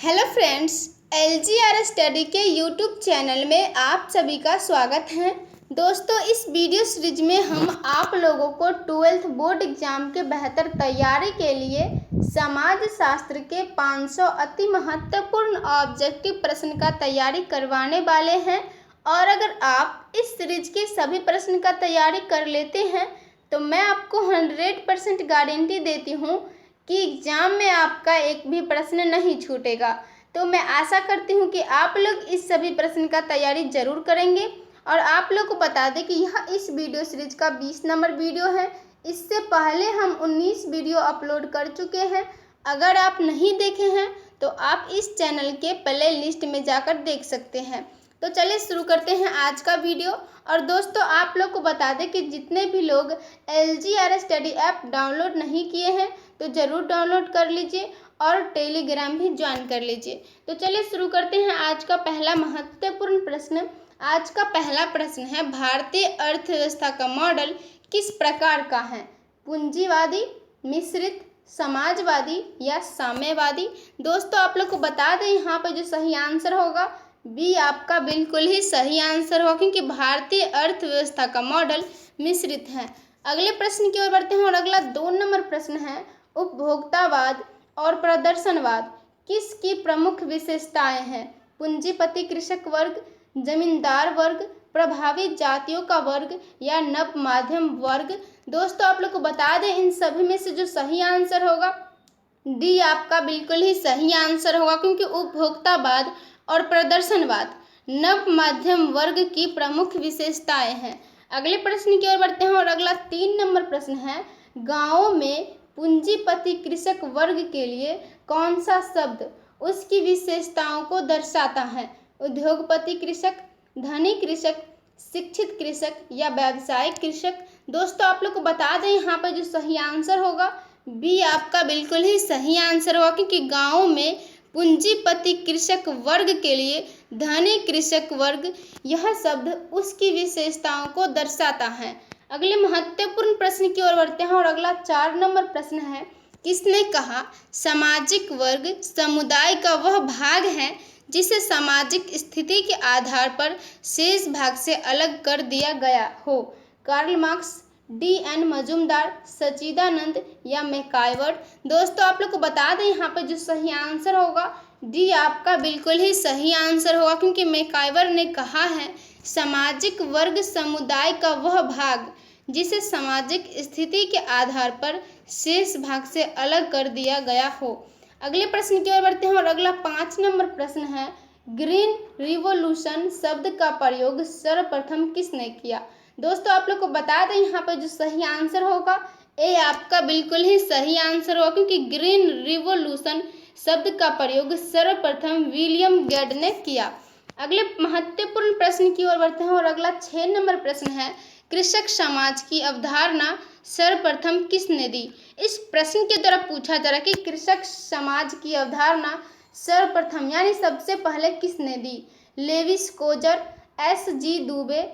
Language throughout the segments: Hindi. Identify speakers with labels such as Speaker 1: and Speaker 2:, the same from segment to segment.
Speaker 1: हेलो फ्रेंड्स, LGR स्टडी के यूट्यूब चैनल में आप सभी का स्वागत है। दोस्तों, इस वीडियो सीरीज में हम आप लोगों को 12th बोर्ड एग्जाम के बेहतर तैयारी के लिए समाज शास्त्र के 500 अति महत्वपूर्ण ऑब्जेक्टिव प्रश्न का तैयारी करवाने वाले हैं। और अगर आप इस सीरीज के सभी प्रश्न का तैयारी कर लेते हैं तो मैं आपको 100% गारंटी देती हूँ कि एग्जाम में आपका एक भी प्रश्न नहीं छूटेगा। तो मैं आशा करती हूँ कि आप लोग इस सभी प्रश्न का तैयारी जरूर करेंगे। और आप लोग को बता दें कि यह इस वीडियो सीरीज का 20 नंबर वीडियो है। इससे पहले हम 19 वीडियो अपलोड कर चुके हैं। अगर आप नहीं देखे हैं तो आप इस चैनल के प्ले लिस्ट में जाकर देख सकते हैं। तो चलिए शुरू करते हैं आज का वीडियो। और दोस्तों, आप लोग को बता दें कि जितने भी लोग LGR स्टडी ऐप डाउनलोड नहीं किए हैं तो ज़रूर डाउनलोड कर लीजिए और टेलीग्राम भी ज्वाइन कर लीजिए। तो चलिए शुरू करते हैं आज का पहला महत्वपूर्ण प्रश्न। आज का पहला प्रश्न है, भारतीय अर्थव्यवस्था का मॉडल किस प्रकार का है? पूंजीवादी, मिश्रित, समाजवादी या साम्यवादी? दोस्तों, आप लोग को बता दें यहाँ पर जो सही आंसर होगा बी आपका बिल्कुल ही सही आंसर होगा, क्योंकि भारतीय अर्थव्यवस्था का मॉडल मिश्रित है। अगले प्रश्न की ओर बढ़ते हैं और अगला 2 नंबर प्रश्न है, उपभोक्तावाद और प्रदर्शनवाद किसकी प्रमुख विशेषताएं हैं? पूंजीपति कृषक वर्ग, जमींदार वर्ग, प्रभावित जातियों का वर्ग या नव माध्यम वर्ग? दोस्तों, आप लोग को बता दें इन सभी में से जो सही आंसर होगा डी आपका बिल्कुल ही सही आंसर होगा, क्योंकि उपभोक्तावाद और प्रदर्शनवाद नव माध्यम वर्ग की प्रमुख विशेषताएं हैं। अगले प्रश्न की ओर बढ़ते हैं और अगला 3 नंबर प्रश्न है, गांवों में पूंजीपति कृषक वर्ग के लिए कौन सा शब्द उसकी विशेषताओं को दर्शाता है? उद्योगपति कृषक, धनी कृषक, शिक्षित कृषक या व्यावसायिक कृषक? दोस्तों, आप लोग को बता दें यहाँ पर जो सही आंसर होगा बी आपका बिल्कुल ही सही आंसर होगा, क्योंकि गाँवों में पूंजीपति कृषक वर्ग के लिए धनी कृषक वर्ग यह शब्द उसकी विशेषताओं को दर्शाता है। अगले महत्वपूर्ण प्रश्न की ओर बढ़ते हैं और अगला 4 नंबर प्रश्न है, किसने कहा सामाजिक वर्ग समुदाय का वह भाग है जिसे सामाजिक स्थिति के आधार पर शेष भाग से अलग कर दिया गया हो? कार्ल मार्क्स, DN मजूमदार, सच्चिदानंद या मैकाइवर? दोस्तों, आप लोग को बता दें यहाँ पर जो सही आंसर होगा डी आपका बिल्कुल ही सही आंसर होगा, क्योंकि मैकाइवर ने कहा है सामाजिक वर्ग समुदाय का वह भाग जिसे सामाजिक स्थिति के आधार पर शेष भाग से अलग कर दिया गया हो। अगले प्रश्न की ओर बढ़ते हैं और अगला 5 नंबर प्रश्न है, ग्रीन रिवॉल्यूशन शब्द का प्रयोग सर्वप्रथम किसने किया? दोस्तों, आप लोग को बता दें यहाँ पर जो सही आंसर होगा ए आपका बिल्कुल ही सही आंसर होगा, क्योंकि ग्रीन रिवॉल्यूशन शब्द का प्रयोग सर्वप्रथम विलियम गेट ने किया। अगले महत्वपूर्ण प्रश्न की ओर बढ़ते हैं और अगला 6 नंबर प्रश्न है, कृषक समाज की अवधारणा सर्वप्रथम किसने दी? इस प्रश्न के द्वारा पूछा जा रहा है कि कृषक समाज की अवधारणा सर्वप्रथम यानी सबसे पहले किसने दी? Lewis Coser, SG Dubey,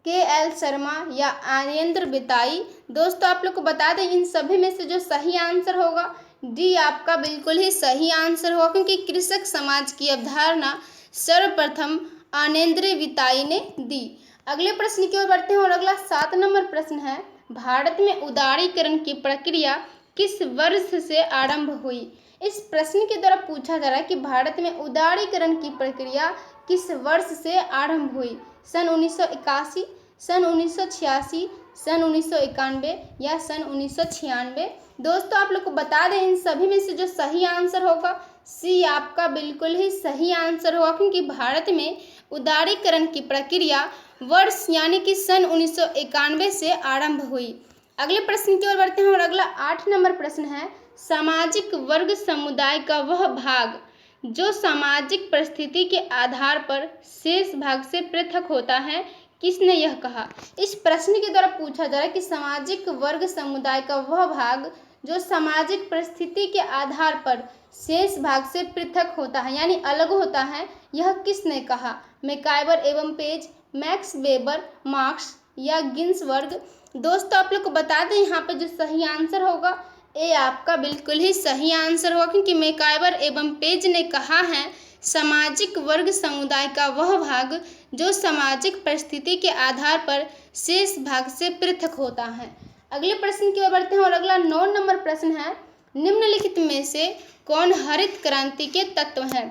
Speaker 1: KL Sharma या आर्येंद्र बिताई? दोस्तों, आप लोग को बता दें इन सभी में से जो सही आंसर होगा डी आपका बिल्कुल ही सही आंसर होगा, क्योंकि कृषक समाज की अवधारणा सर्वप्रथम आर्येंद्र बिताई ने दी। अगले प्रश्न की ओर बढ़ते हैं और अगला 7 नंबर प्रश्न है, भारत में उदारीकरण की प्रक्रिया किस वर्ष से आरंभ हुई? इस प्रश्न के द्वारा पूछा जा रहा है कि भारत में उदारीकरण की प्रक्रिया किस वर्ष से आरंभ हुई? सन 1981, सन 1986, सन 1991 या सन 1996? दोस्तों, आप लोग को बता दें इन सभी में से जो सही आंसर होगा सी आपका बिल्कुल ही सही आंसर होगा, क्योंकि भारत में उदारीकरण की प्रक्रिया वर्ष यानी कि सन 1991 से आरंभ हुई। अगले प्रश्न की ओर बढ़ते हैं और अगला 8 नंबर प्रश्न है, सामाजिक वर्ग समुदाय का वह भाग जो सामाजिक परिस्थिति के आधार पर शेष भाग से पृथक होता है, किसने यह कहा? इस प्रश्न के द्वारा पूछा जा रहा है कि सामाजिक वर्ग समुदाय का वह भाग जो सामाजिक परिस्थिति के आधार पर शेष भाग से पृथक होता है यानी अलग होता है, यह किसने कहा? मैकाइवर एवं पेज, मैक्स वेबर, मार्क्स या गिन्सबर्ग? दोस्तों, आप लोग को बता दें यहाँ पर जो सही आंसर होगा ए आपका बिल्कुल ही सही आंसर होगा, क्योंकि मैकाइवर एवं पेज ने कहा है सामाजिक वर्ग समुदाय का वह भाग जो सामाजिक परिस्थिति के आधार पर शेष भाग से पृथक होता है। अगले प्रश्न की ओर बढ़ते हैं और अगला 9 नंबर प्रश्न है, निम्नलिखित में से कौन हरित क्रांति के तत्व हैं।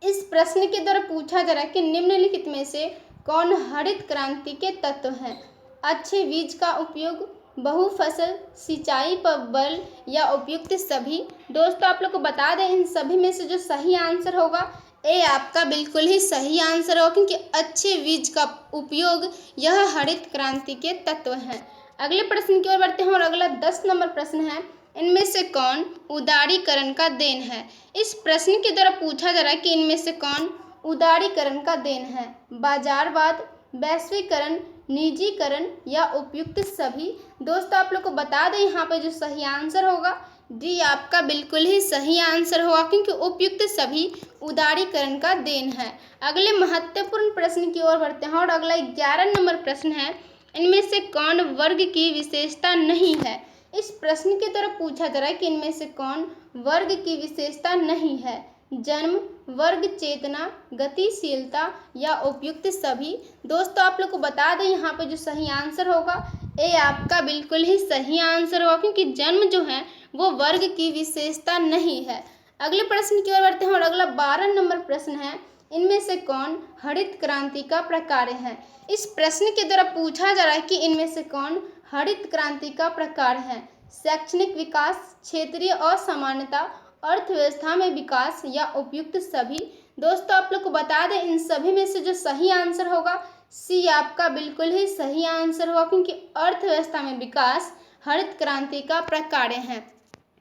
Speaker 1: इस प्रश्न के द्वारा पूछा जा रहा है कि निम्नलिखित में से कौन हरित क्रांति के तत्व हैं। अच्छे बीज का उपयोग, बहुफसल सिंचाई पर बल या उपयुक्त सभी। दोस्तों आप लोग को बता दें इन सभी में से जो सही आंसर होगा ए आपका बिल्कुल ही सही आंसर होगा, क्योंकि अच्छे बीज का उपयोग यह हरित क्रांति के तत्व हैं। अगले प्रश्न की ओर बढ़ते हैं और अगला 10 नंबर प्रश्न है, इनमें से कौन उदारीकरण का देन है। इस प्रश्न के द्वारा पूछा जा रहा है कि इनमें से कौन उदारीकरण का देन है। बाजारवाद, वैश्वीकरण, निजीकरण या उपयुक्त सभी। दोस्तों आप लोग को बता दें यहाँ पे जो सही आंसर होगा डी आपका बिल्कुल ही सही आंसर होगा, क्योंकि उपयुक्त सभी उदारीकरण का देन है। अगले महत्वपूर्ण प्रश्न की ओर बढ़ते हैं और अगला 11 नंबर प्रश्न है, इनमें से कौन वर्ग की विशेषता नहीं है। इस प्रश्न के द्वारा पूछा जा रहा है कि इनमें से कौन वर्ग की विशेषता नहीं है। जन्म, वर्ग चेतना, गतिशीलता या उपयुक्त सभी। दोस्तों आप लोग को बता दें यहाँ पे जो सही आंसर होगा ए आपका बिल्कुल ही सही आंसर होगा, क्योंकि जन्म जो है वो वर्ग की विशेषता नहीं है। अगले प्रश्न की ओर बढ़ते हैं और अगला 12 नंबर प्रश्न है, इनमें से कौन हरित क्रांति का प्रकार है। इस प्रश्न के द्वारा पूछा जा रहा है कि इनमें से कौन हरित क्रांति का प्रकार है। शैक्षणिक विकास, क्षेत्रीय असमानता, अर्थव्यवस्था में विकास या उपयुक्त सभी। दोस्तों आप लोग को बता दें इन सभी में से जो सही आंसर होगा सी आपका बिल्कुल ही सही आंसर होगा, क्योंकि अर्थव्यवस्था में विकास हरित क्रांति का प्रकार है।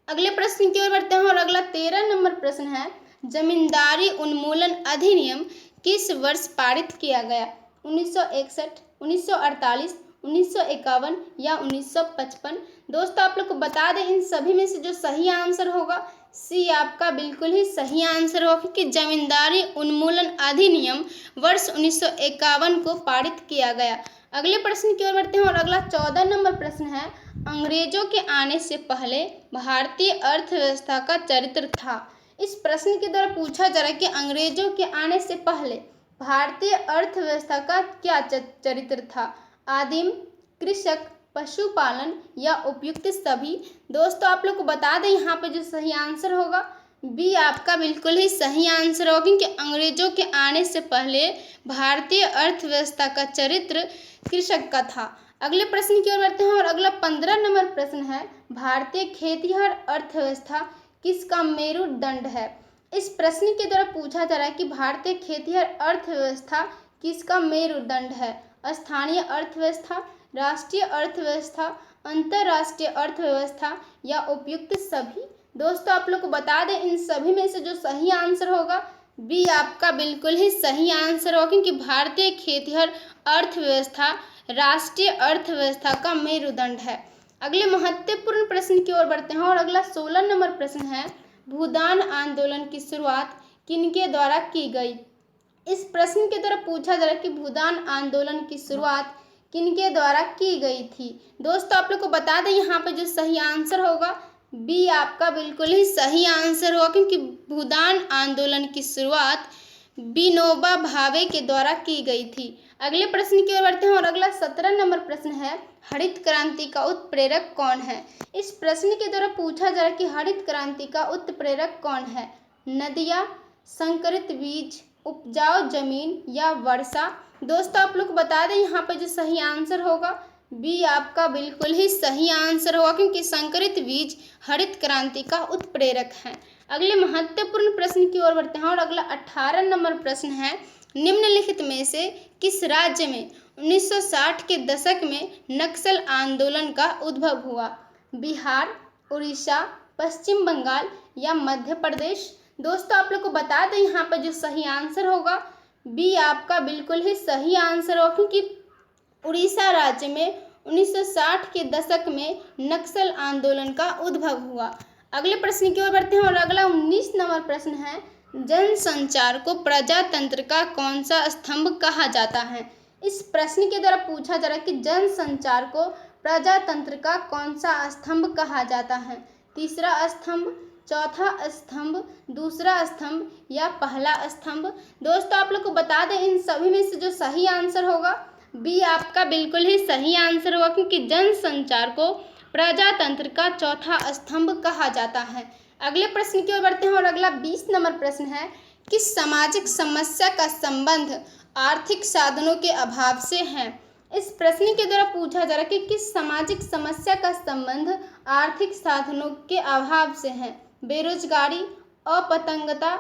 Speaker 1: अगले प्रश्न की ओर बढ़ते हैं और अगला 13 नंबर प्रश्न है, जमींदारी उन्मूलन अधिनियम किस वर्ष पारित किया गया। 1961, 1948, 1951 या 1955। दोस्तों आप लोग को बता दें इन सभी में से जो सही आंसर होगा सी आपका बिल्कुल ही सही आंसर होगा, क्योंकि जमींदारी उन्मूलन अधिनियम वर्ष 1951 को पारित किया गया। अगले प्रश्न की ओर बढ़ते हैं और अगला 14 नंबर प्रश्न है, अंग्रेजों के आने से पहले भारतीय अर्थव्यवस्था का चरित्र था। इस प्रश्न के द्वारा पूछा जा रहा है कि अंग्रेजों के आने से पहले भारतीय अर्थव्यवस्था का क्या चरित्र था। आदिम, कृषक, पशुपालन या उपयुक्त सभी। दोस्तों आप लोग को बता दें यहाँ पे जो सही आंसर होगा बी आपका बिल्कुल ही सही आंसर होगा, क्योंकि अंग्रेजों के आने से पहले भारतीय अर्थव्यवस्था का चरित्र कृषक का था। अगले प्रश्न की ओर बढ़ते हैं और अगला 15 नंबर प्रश्न है, भारतीय खेतिहर अर्थव्यवस्था किसका मेरुदंड है। इस प्रश्न के द्वारा पूछा जा रहा है कि भारतीय खेतिहर अर्थव्यवस्था किसका मेरुदंड है। स्थानीय अर्थव्यवस्था, राष्ट्रीय अर्थव्यवस्था, अंतर्राष्ट्रीय अर्थव्यवस्था या उपयुक्त सभी। दोस्तों आप लोग को बता दें इन सभी में से जो सही आंसर होगा बी आपका बिल्कुल ही सही आंसर होगा, क्योंकि भारतीय खेतिहर अर्थव्यवस्था राष्ट्रीय अर्थव्यवस्था का मेरुदंड है। अगले महत्वपूर्ण प्रश्न की ओर बढ़ते हैं और अगला 16 नंबर प्रश्न है, भूदान आंदोलन की शुरुआत किनके द्वारा की गई। इस प्रश्न के द्वारा पूछा जा रहा है कि भूदान आंदोलन की शुरुआत किनके द्वारा की गई थी। दोस्तों आप लोग को बता दें यहाँ पे जो सही आंसर होगा बी आपका बिल्कुल ही सही आंसर होगा, क्योंकि भूदान आंदोलन की शुरुआत विनोबा भावे के द्वारा की गई थी। अगले प्रश्न की ओर बढ़ते हैं और अगला 17 नंबर प्रश्न है, हरित क्रांति का उत्प्रेरक कौन है। इस प्रश्न के द्वारा पूछा जा रहा है कि हरित क्रांति का उत्प्रेरक कौन है। नदियाँ, संकरित बीज, उपजाऊ जमीन या वर्षा। दोस्तों आप लोग बता दें यहाँ पर जो सही आंसर होगा बी आपका बिल्कुल ही सही आंसर होगा, क्योंकि संकरित बीज हरित क्रांति का उत्प्रेरक है। अगले महत्वपूर्ण प्रश्न की ओर बढ़ते हैं और अगला 18 नंबर प्रश्न है, निम्नलिखित में से किस राज्य में 1960 के दशक में नक्सल आंदोलन का उद्भव हुआ। बिहार, उड़ीसा, पश्चिम बंगाल या मध्य प्रदेश। दोस्तों आप लोग को बता दें यहाँ पर जो सही आंसर होगा बी आपका बिल्कुल ही सही आंसर होगा, क्योंकि उड़ीसा राज्य में 1960 के दशक में नक्सल आंदोलन का उद्भव हुआ। अगले प्रश्न की ओर बढ़ते हैं और अगला 19 नंबर प्रश्न है, जनसंचार को प्रजातंत्र का कौन सा स्तंभ कहा जाता है। इस प्रश्न के द्वारा पूछा जा रहा है कि जनसंचार को प्रजातंत्र का कौन सा स्तंभ कहा जाता है। तीसरा स्तंभ, चौथा स्तंभ, दूसरा स्तंभ या पहला स्तंभ। दोस्तों आप लोग को बता दें इन सभी में से जो सही आंसर होगा बी आपका बिल्कुल ही सही आंसर होगा, क्योंकि जनसंचार को प्रजातंत्र का चौथा स्तंभ कहा जाता है। अगले प्रश्न की ओर बढ़ते हैं और अगला 20 नंबर प्रश्न है, किस सामाजिक समस्या का संबंध आर्थिक साधनों के अभाव से है। इस प्रश्न के द्वारा पूछा जा रहा है कि किस सामाजिक समस्या का संबंध आर्थिक साधनों के अभाव से है। बेरोजगारी, अपतंगता,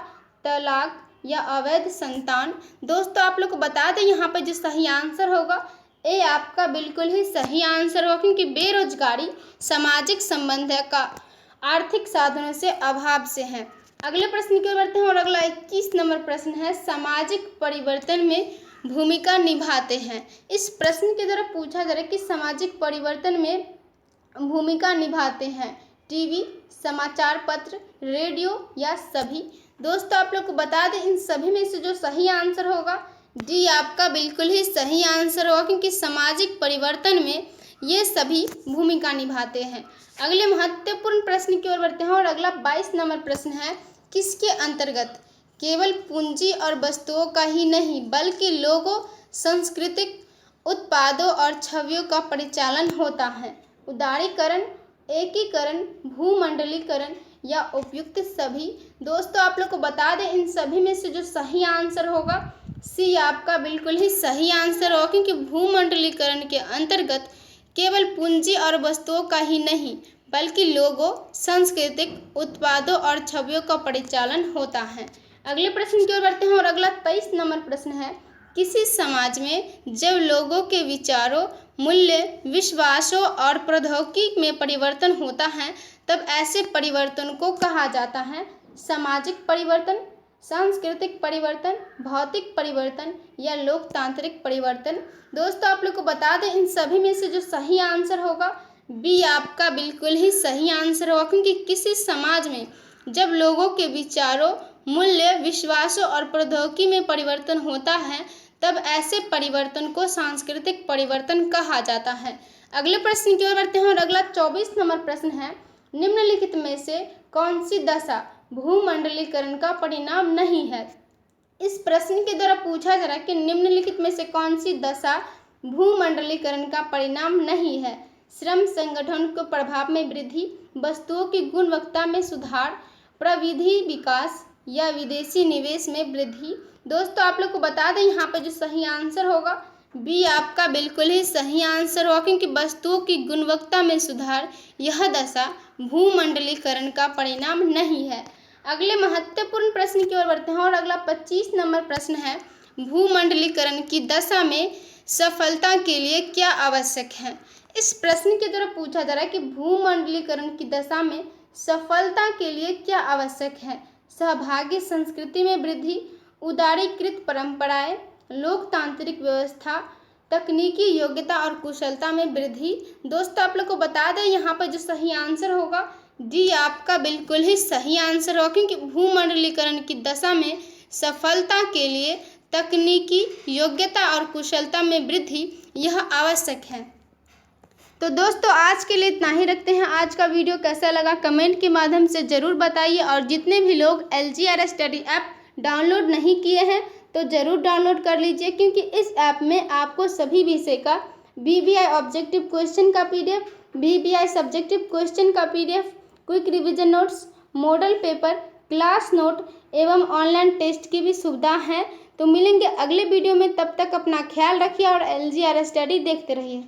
Speaker 1: तलाक या अवैध संतान। दोस्तों आप लोग को बता दें यहाँ पर जो सही आंसर होगा ए आपका बिल्कुल ही सही आंसर होगा, क्योंकि बेरोजगारी सामाजिक संबंध का आर्थिक साधनों से अभाव से है। अगले प्रश्न की ओर बढ़ते हैं और अगला 21 नंबर प्रश्न है, सामाजिक परिवर्तन में भूमिका निभाते हैं। इस प्रश्न के द्वारा पूछा जा रहा है कि सामाजिक परिवर्तन में भूमिका निभाते हैं टीवी, समाचार पत्र, रेडियो या सभी। दोस्तों आप लोग को बता दें इन सभी में से जो सही आंसर होगा डी आपका बिल्कुल ही सही आंसर होगा, क्योंकि सामाजिक परिवर्तन में ये सभी भूमिका निभाते हैं। अगले महत्वपूर्ण प्रश्न की ओर बढ़ते हैं और अगला 22 नंबर प्रश्न है, किसके अंतर्गत केवल पूंजी और वस्तुओं का ही नहीं बल्कि लोगों, सांस्कृतिक उत्पादों और छवियों का परिचालन होता है। उदारीकरण, एकीकरण, भूमंडलीकरण या उपयुक्त सभी। दोस्तों आप लोग को बता दें इन सभी में से जो सही आंसर होगा सी आपका बिल्कुल ही सही आंसर होगा, क्योंकि भूमंडलीकरण के अंतर्गत केवल पूंजी और वस्तुओं का ही नहीं बल्कि लोगों, सांस्कृतिक उत्पादों और छवियों का परिचालन होता है। अगले प्रश्न की ओर बढ़ते हैं और अगला 23 नंबर प्रश्न है, किसी समाज में जब लोगों के विचारों, मूल्य, विश्वासों और प्रौद्योगिकी में परिवर्तन होता है तब ऐसे परिवर्तन को कहा जाता है सामाजिक परिवर्तन, सांस्कृतिक परिवर्तन, भौतिक परिवर्तन या लोकतांत्रिक परिवर्तन। दोस्तों आप लोग को बता दें इन सभी में से जो सही आंसर होगा बी आपका बिल्कुल ही सही आंसर होगा, क्योंकि किसी समाज में जब लोगों के विचारों, मूल्य, विश्वासों और प्रौद्योगिकी में परिवर्तन होता है तब ऐसे परिवर्तन को सांस्कृतिक परिवर्तन कहा जाता है। अगले प्रश्न की ओर बढ़ते हैं और अगला 24 नंबर प्रश्न है, निम्नलिखित में से कौन सी दशा भूमंडलीकरण का परिणाम नहीं है। इस प्रश्न के द्वारा पूछा जा रहा है कि निम्नलिखित में से कौन सी दशा भूमंडलीकरण का परिणाम नहीं है। श्रम संगठन के प्रभाव में वृद्धि, वस्तुओं की गुणवत्ता में सुधार, प्रविधि विकास या विदेशी निवेश में वृद्धि। दोस्तों आप लोग को बता दें यहाँ पर जो सही आंसर होगा बी आपका बिल्कुल ही सही आंसर होगा, क्योंकि वस्तुओं की गुणवत्ता में सुधार यह दशा भूमंडलीकरण का परिणाम नहीं है। अगले महत्वपूर्ण प्रश्न की ओर बढ़ते हैं और अगला 25 नंबर प्रश्न है, भूमंडलीकरण की दशा में सफलता के लिए क्या आवश्यक है। इस प्रश्न के द्वारा पूछा जा रहा है कि भूमंडलीकरण की दशा में सफलता के लिए क्या आवश्यक है। सहभागी संस्कृति में वृद्धि, उदारीकृत परंपराएं, लोकतांत्रिक व्यवस्था, तकनीकी योग्यता और कुशलता में वृद्धि। दोस्तों आप लोग को बता दें यहाँ पर जो सही आंसर होगा डी आपका बिल्कुल ही सही आंसर होगा, क्योंकि भूमंडलीकरण की दशा में सफलता के लिए तकनीकी योग्यता और कुशलता में वृद्धि यह आवश्यक है। तो दोस्तों आज के लिए इतना ही रखते हैं। आज का वीडियो कैसा लगा कमेंट के माध्यम से ज़रूर बताइए, और जितने भी लोग LGR स्टडी ऐप डाउनलोड नहीं किए हैं तो ज़रूर डाउनलोड कर लीजिए, क्योंकि इस ऐप में आपको सभी विषय का BBI ऑब्जेक्टिव क्वेश्चन का PDF, BBI सब्जेक्टिव क्वेश्चन का PDF, quick revision notes, model paper, class note एवं ऑनलाइन टेस्ट की भी सुविधा है। तो मिलेंगे अगले वीडियो में, तब तक अपना ख्याल रखिए और LGR स्टडी देखते रहिए।